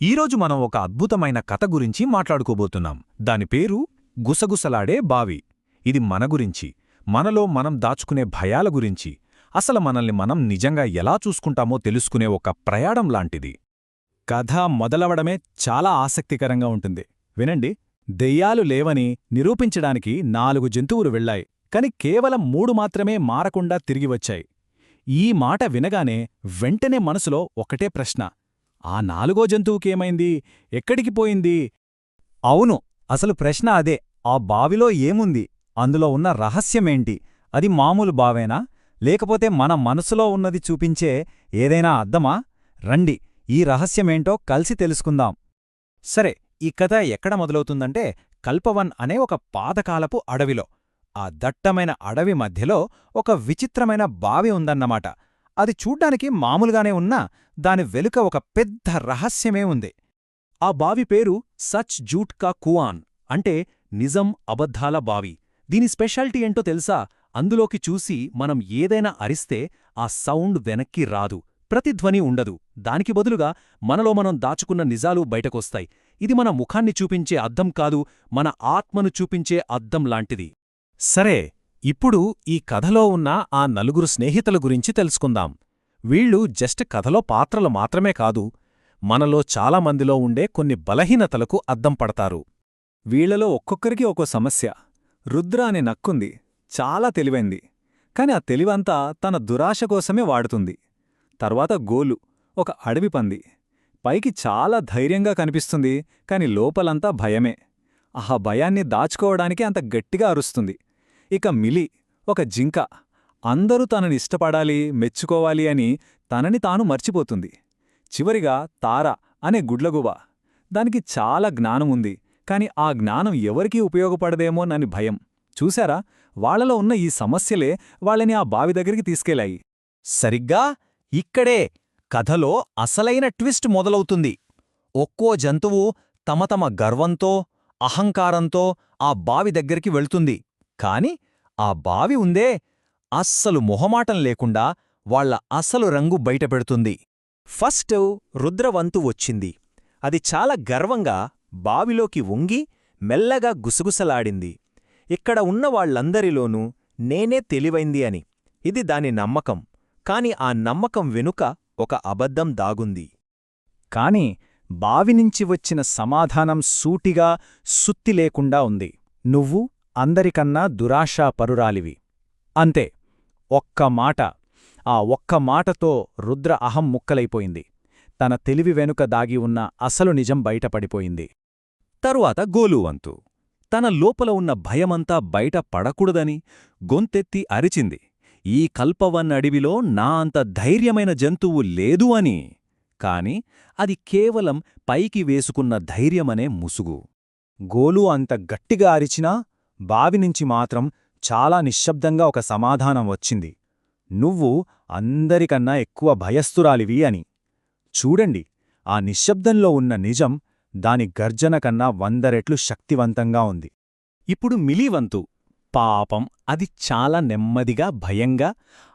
ఈరోజు మనం ఒక అద్భుతమైన కథ గురించి మాట్లాడుకోబోతున్నాం. దాని పేరు గుసగుసలాడే బావి. ఇది మన గురించి, మనలో మనం దాచుకునే భయాల గురించి, అసలు మనల్ని మనం నిజంగా ఎలా చూసుకుంటామో తెలుసుకునే ఒక ప్రయాణం లాంటిది. కథ మొదలవడమే చాలా ఆసక్తికరంగా ఉంటుంది. వినండి. దెయ్యాలు లేవని నిరూపించడానికి 4 జంతువులు వెళ్లాయి, కాని కేవలం 3 మాత్రమే మారకుండా తిరిగివచ్చాయి. ఈ మాట వినగానే వెంటనే మనసులో ఒకటే ప్రశ్న: ఆ 4గో జంతువుకేమైంది? ఎక్కడికి పోయింది? అవును, అసలు ప్రశ్న అదే. ఆ బావిలో ఏముంది? అందులో ఉన్న రహస్యమేంటి? అది మామూలు బావేనా, లేకపోతే మన మనసులో ఉన్నది చూపించే ఏదైనా అద్దమా? రండి, ఈ రహస్యమేంటో కలిసి తెలుసుకుందాం. సరే, ఈ కథ ఎక్కడ మొదలవుతుందంటే కల్పవన్ అనే ఒక పాతకాలపు అడవిలో. ఆ దట్టమైన అడవి మధ్యలో ఒక విచిత్రమైన బావి ఉందన్నమాట. అది చూడ్డానికి మామూలుగానే ఉన్నా దాని వెనుక ఒక పెద్ద రహస్యమే ఉంది. ఆ బావి పేరు సచ్ జూట్ కా కువాన్, అంటే నిజం అబద్ధాల బావి. దీని స్పెషాలిటీ ఏంటో తెలుసా? అందులోకి చూసి మనం ఏదైనా అరిస్తే ఆ సౌండ్ వెనక్కి రాదు, ప్రతిధ్వని ఉండదు. దానికి బదులుగా మనలో మనం దాచుకున్న నిజాలు బయటకొస్తాయి. ఇది మన ముఖాన్ని చూపించే అద్దం కాదు, మన ఆత్మను చూపించే అద్దం లాంటిది. సరే, ఇప్పుడు ఈ కథలో ఉన్న ఆ 4 స్నేహితుల గురించి తెలుసుకుందాం. వీళ్ళు జస్ట్ కథలో పాత్రలు మాత్రమే కాదు, మనలో చాలామందిలో ఉండే కొన్ని బలహీనతలకు అద్దం పడతారు. వీళ్లలో ఒక్కొక్కరికి ఒక్కో సమస్య. రుద్ర అనే నక్కుంది, చాలా తెలివైంది, కాని ఆ తెలివంతా తన దురాశ కోసమే వాడుతుంది. తర్వాత గోలు, ఒక అడవి పంది. పైకి చాలా ధైర్యంగా కనిపిస్తుంది, కాని లోపలంతా భయమే. ఆ భయాన్ని దాచుకోవడానికి అంత గట్టిగా అరుస్తుంది. ఇక మిలి, ఒక జింక. అందరూ తనని ఇష్టపడాలి, మెచ్చుకోవాలి అని తనని తాను మర్చిపోతుంది. చివరిగా తార అనే గుడ్లగువ. దానికి చాలా జ్ఞానముంది, కాని ఆ జ్ఞానం ఎవరికీ ఉపయోగపడదేమోనని భయం. చూశారా, వాళ్లలో ఉన్న ఈ సమస్యలే వాళ్ళని ఆ బావి దగ్గరికి తీసుకెళ్లాయి. సరిగ్గా ఇక్కడే కథలో అసలైన ట్విస్ట్ మొదలవుతుంది. ఒక్కో జంతువు తమ తమ గర్వంతో, అహంకారంతో ఆ బావి దగ్గరికి వెళ్తుంది. కాని ఆ బావి ఉందే, అస్సలు మొహమాటం లేకుండా వాళ్ల అసలు రంగు బయటపెడుతుంది. ఫస్ట్ రుద్రవంతు వచ్చింది. అది చాలా గర్వంగా బావిలోకి వంగి మెల్లగా గుసగుసలాడింది. ఇక్కడ ఉన్న వాళ్లందరిలోనూ నేనే తెలివైంది అని. ఇది దాని నమ్మకం. కాని ఆ నమ్మకం వెనుక ఒక అబద్ధం దాగుంది. కాని బావినుంచి వచ్చిన సమాధానం సూటిగా, సుత్తి లేకుండా ఉంది. నువ్వు అందరికన్నా దురాశాపరురాలివి. అంతే, ఒక్క మాట. ఆ ఒక్క మాటతో రుద్ర అహం ముక్కలైపోయింది. తన తెలివి వెనుక దాగి ఉన్న అసలు నిజం బయటపడిపోయింది. తరువాత గోలువంతు తన లోపల ఉన్న భయమంతా బయట పడకూడదని గొంతెత్తి అరిచింది. ఈ కల్పవన్ అడవిలో నా అంత ధైర్యమైన జంతువు లేదు అని. కాని అది కేవలం పైకి వేసుకున్న ధైర్యమనే ముసుగు. గోలు అంత గట్టిగా అరిచినా బావినుంచి మాత్రం చాలా నిశ్శబ్దంగా ఒక సమాధానం వచ్చింది: నువ్వు అందరికన్నా ఎక్కువ భయస్థురాలివి అని. చూడండి, ఆ నిశ్శబ్దంలో ఉన్న నిజం దాని గర్జన కన్నా 100 రెట్లు శక్తివంతంగా ఉంది. ఇప్పుడు మిలీవంతు. పాపం, అది చాలా నెమ్మదిగా, భయంగా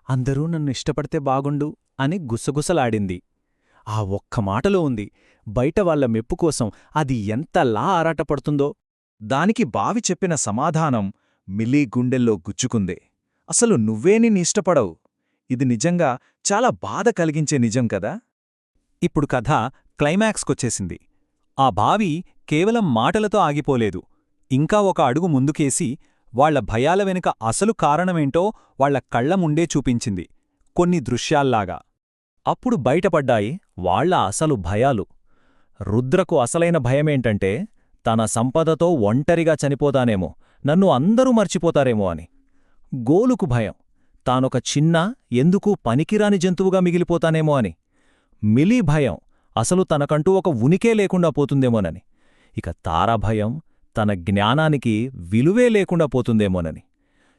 అందరూ నన్ను ఇష్టపడితే బాగుండు అని గుసగుసలాడింది. ఆ ఒక్క మాటలో ఉంది బయట వాళ్ల మెప్పుకోసం అది ఎంతలా ఆరాటపడుతుందో. దానికి బావి చెప్పిన సమాధానం మిలీ గుండెల్లో గుచ్చుకుందే. అసలు నువ్వేని ఇష్టపడవు. ఇది నిజంగా చాలా బాధ కలిగించే నిజం కదా. ఇప్పుడు కథ క్లైమాక్స్కొచ్చేసింది. ఆ బావి కేవలం మాటలతో ఆగిపోలేదు. ఇంకా ఒక అడుగు ముందుకేసి వాళ్ల భయాల వెనుక అసలు కారణమేంటో వాళ్ల కళ్ల ముందే చూపించింది, కొన్ని దృశ్యాల్లాగా. అప్పుడు బయటపడ్డాయి వాళ్ల అసలు భయాలు. రుద్రకు అసలైన భయమేంటంటే తన సంపదతో ఒంటరిగా చనిపోతానేమో, నన్ను అందరూ మర్చిపోతారేమో అని. గోలుకు భయం, తానొక చిన్న, ఎందుకూ పనికిరాని జంతువుగా మిగిలిపోతానేమో అని. మిలీ భయం, అసలు తనకంటూ ఒక ఉనికే లేకుండా పోతుందేమోనని. ఇక తారా భయం, తన జ్ఞానానికి విలువే లేకుండా పోతుందేమోనని.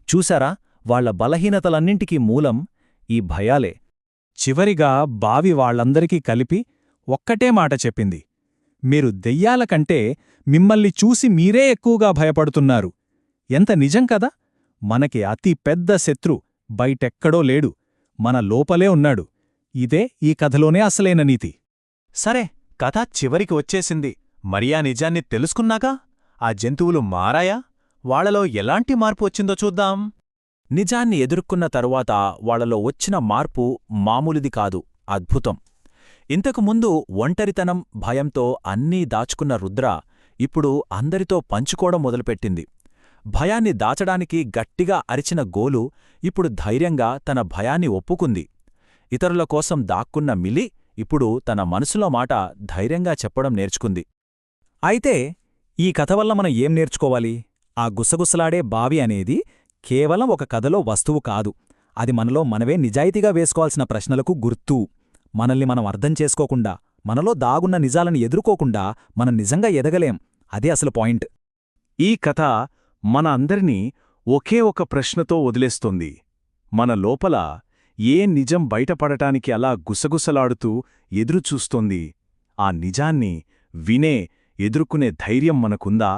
చూశారా, వాళ్ల బలహీనతలన్నింటికీ మూలం ఈ భయాలే. చివరిగా బావి వాళ్లందరికీ కలిపి ఒక్కటే మాట చెప్పింది: మీరు దెయ్యాల కంటే మిమ్మల్ని చూసి మీరే ఎక్కువగా భయపడుతున్నారు. ఎంత నిజం కదా! మనకి అతి పెద్ద శత్రు బయటెక్కడో లేడు, మన లోపలే ఉన్నాడు. ఇదే ఈ కథలోనే అసలైన నీతి. సరే, కథ చివరికి వచ్చేసింది. మరి ఆ నిజాన్ని తెలుసుకున్నాక ఆ జంతువులు మారాయా? వాళ్లలో ఎలాంటి మార్పు వచ్చిందో చూద్దాం. నిజాన్ని ఎదుర్కొన్న తరువాత వాళ్లలో వచ్చిన మార్పు మామూలుది కాదు, అద్భుతం. ఇంతకుముందు ఒంటరితనం, భయంతో అన్నీ దాచుకున్న రుద్ర ఇప్పుడు అందరితో పంచుకోవడం మొదలుపెట్టింది. భయాన్ని దాచడానికి గట్టిగా అరిచిన గోలు ఇప్పుడు ధైర్యంగా తన భయాన్ని ఒప్పుకుంది. ఇతరుల కోసం దాక్కున్న మిలి ఇప్పుడు తన మనసులో మాట ధైర్యంగా చెప్పడం నేర్చుకుంది. అయితే ఈ కథ వల్ల మనం ఏం నేర్చుకోవాలి? ఆ గుసగుసలాడే బావి అనేది కేవలం ఒక కథలో వస్తువు కాదు, అది మనలో మనవే నిజాయితీగా వేసుకోవాల్సిన ప్రశ్నలకు గుర్తు. మనల్ని మనం అర్థం చేసుకోకుండా, మనలో దాగున్న నిజాలను ఎదుర్కోకుండా మనం నిజంగా ఎదగలేం. అదే అసలు పాయింట్. ఈ కథ మన అందరినీ ఒకే ఒక ప్రశ్నతో వదిలేస్తోంది. మన లోపల ఏ నిజం బయటపడటానికి అలా గుసగుసలాడుతూ ఎదురుచూస్తోంది? ఆ నిజాన్ని వినే, ఎదుర్కొనే ధైర్యం మనకుందా?